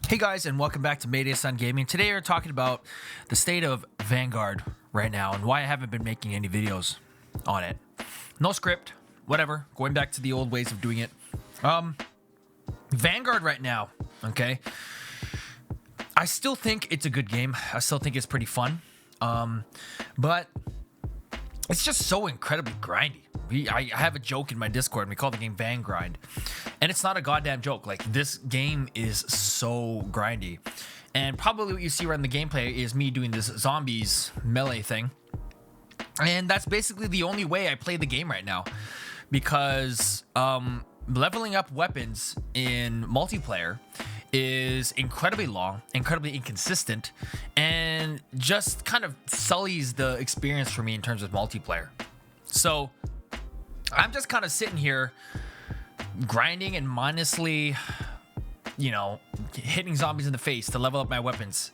Hey guys, and welcome back to Mayday Sun Gaming. Today we're talking about the state of Vanguard right now and why I haven't been making any videos on it. No script, whatever. Going back to the old ways of doing it. Vanguard right now, okay? I still think it's a good game. I still think it's pretty fun. But it's just so incredibly grindy. I have a joke in my Discord, and we call the game Vanguard. And it's not a goddamn joke. Like, this game is so grindy. And probably what you see around the gameplay is me doing this zombies melee thing. And that's basically the only way I play the game right now. Because leveling up weapons in multiplayer is incredibly long, incredibly inconsistent, and just kind of sullies the experience for me in terms of multiplayer. So I'm just kind of sitting here grinding and mindlessly, hitting zombies in the face to level up my weapons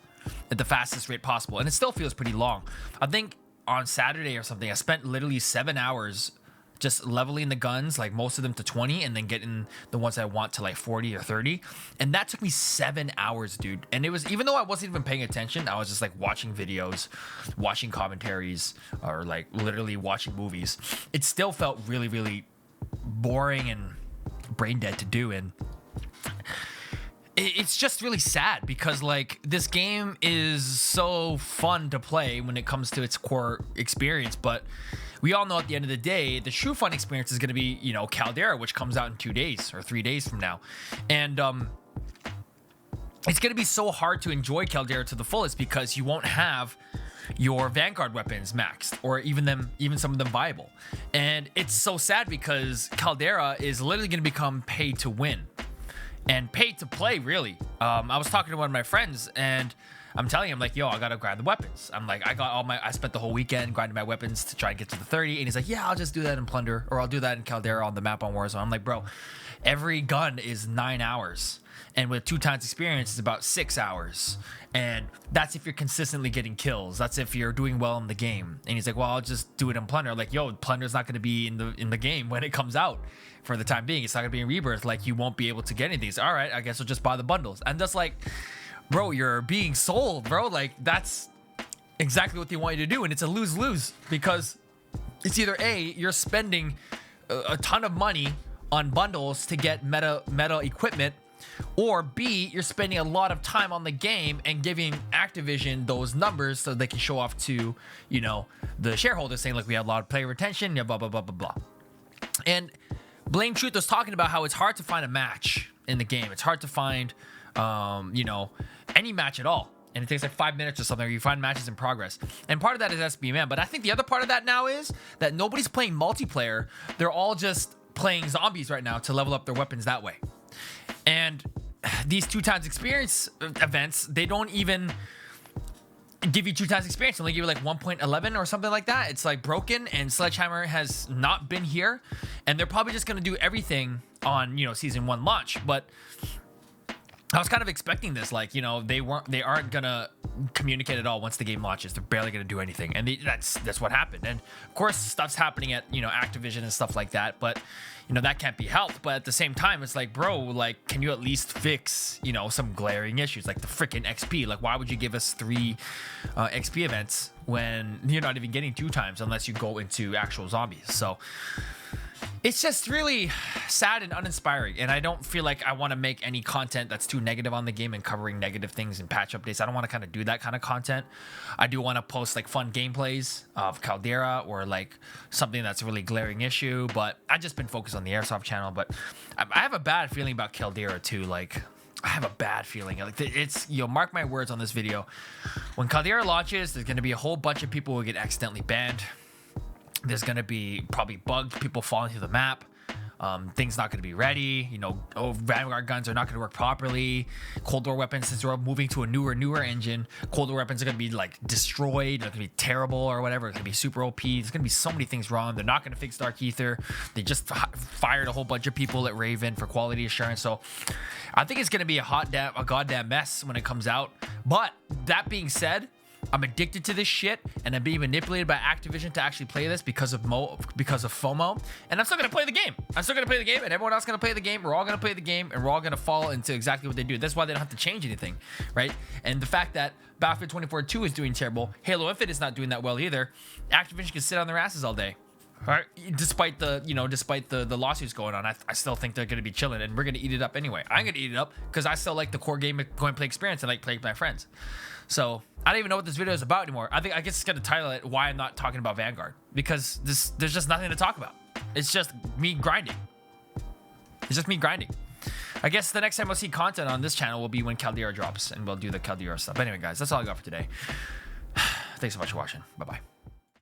at the fastest rate possible. And it still feels pretty long. I think on Saturday or something, I spent literally 7 hours just leveling the guns, like most of them to 20, and then getting the ones I want to like 40 or 30. And that took me 7 hours, dude. And it was, even though I wasn't even paying attention, I was just like watching videos, watching commentaries, or like literally watching movies. It still felt really, really boring and brain dead to do. And it's just really sad because like this game is so fun to play when it comes to its core experience, but we all know at the end of the day, the true fun experience is going to be, Caldera, which comes out in 2 days or 3 days from now. And it's going to be so hard to enjoy Caldera to the fullest because you won't have your Vanguard weapons maxed, or even some of them viable. And it's so sad because Caldera is literally going to become pay to win and pay to play, really. I was talking to one of my friends, and I'm telling him, like, yo, I gotta grind the weapons. I'm like, I spent the whole weekend grinding my weapons to try and get to the 30. And he's like, yeah, I'll just do that in Plunder, or I'll do that in Caldera on the map on Warzone. I'm like, bro, every gun is 9 hours. And with 2 times experience, it's about 6 hours. And that's if you're consistently getting kills. That's if you're doing well in the game. And he's like, well, I'll just do it in Plunder. I'm like, yo, Plunder's not gonna be in the game when it comes out. For the time being, it's not gonna be in Rebirth. Like, you won't be able to get any of these. All right, I guess we'll just buy the bundles. And just like, bro, you're being sold, bro. Like, that's exactly what they want you to do. And it's a lose-lose because it's either A, you're spending a ton of money on bundles to get meta equipment, or B, you're spending a lot of time on the game and giving Activision those numbers so they can show off to, the shareholders, saying, like, we have a lot of player retention, blah, blah, blah, blah, blah. And Blame Truth was talking about how it's hard to find a match in the game. It's hard to find any match at all, and it takes like 5 minutes or something, or you find matches in progress. And part of that is SBMM, but I think the other part of that now is that nobody's playing multiplayer. They're all just playing zombies right now to level up their weapons that way. And these 2 times experience events, they don't even give you 2 times experience. They only give you like 1.11 or something like that. It's like broken, and Sledgehammer has not been here, and they're probably just going to do everything on season 1 launch. But I was kind of expecting this, like, they aren't gonna communicate at all once the game launches. They're barely gonna do anything, and that's what happened. And of course, stuff's happening at Activision and stuff like that, but that can't be helped. But at the same time, it's like, bro, like, can you at least fix some glaring issues, like the freaking XP? Like, why would you give us 3 XP events when you're not even getting 2 times unless you go into actual zombies? So it's just really sad and uninspiring, and I don't feel like I want to make any content that's too negative on the game and covering negative things and patch updates. I don't want to kind of do that kind of content. I do want to post like fun gameplays of Caldera or like something that's a really glaring issue, but I've just been focused on the Airsoft channel. But I have a bad feeling about Caldera too. Like, I have a bad feeling. Like, it's, mark my words on this video. When Caldera launches, there's going to be a whole bunch of people who get accidentally banned. There's going to be probably bugs, people falling through the map. Things not going to be ready. Vanguard guns are not going to work properly. Cold War weapons, since we're moving to a newer engine, Cold War weapons are going to be like destroyed. They're going to be terrible or whatever. It's going to be super OP. There's going to be so many things wrong. They're not going to fix Dark Ether. They just fired a whole bunch of people at Raven for quality assurance. So I think it's going to be a goddamn mess when it comes out. But that being said, I'm addicted to this shit, and I'm being manipulated by Activision to actually play this because of FOMO. And I'm still gonna play the game. I'm still gonna play the game, and everyone else gonna play the game. We're all gonna play the game, and we're all gonna fall into exactly what they do. That's why they don't have to change anything, right? And the fact that Battlefield 2042 is doing terrible, Halo Infinite is not doing that well either. Activision can sit on their asses all day. All right, despite the lawsuits going on, I still think they're gonna be chilling, and we're gonna eat it up anyway. I'm gonna eat it up because I still like the core game going play experience and like playing with my friends. So I don't even know what this video is about anymore. I guess it's gonna title it "Why I'm Not Talking About Vanguard," because there's just nothing to talk about. It's just me grinding. It's just me grinding. I guess the next time we'll see content on this channel will be when Caldera drops, and we'll do the Caldera stuff. But anyway, guys, that's all I got for today. Thanks so much for watching. Bye bye.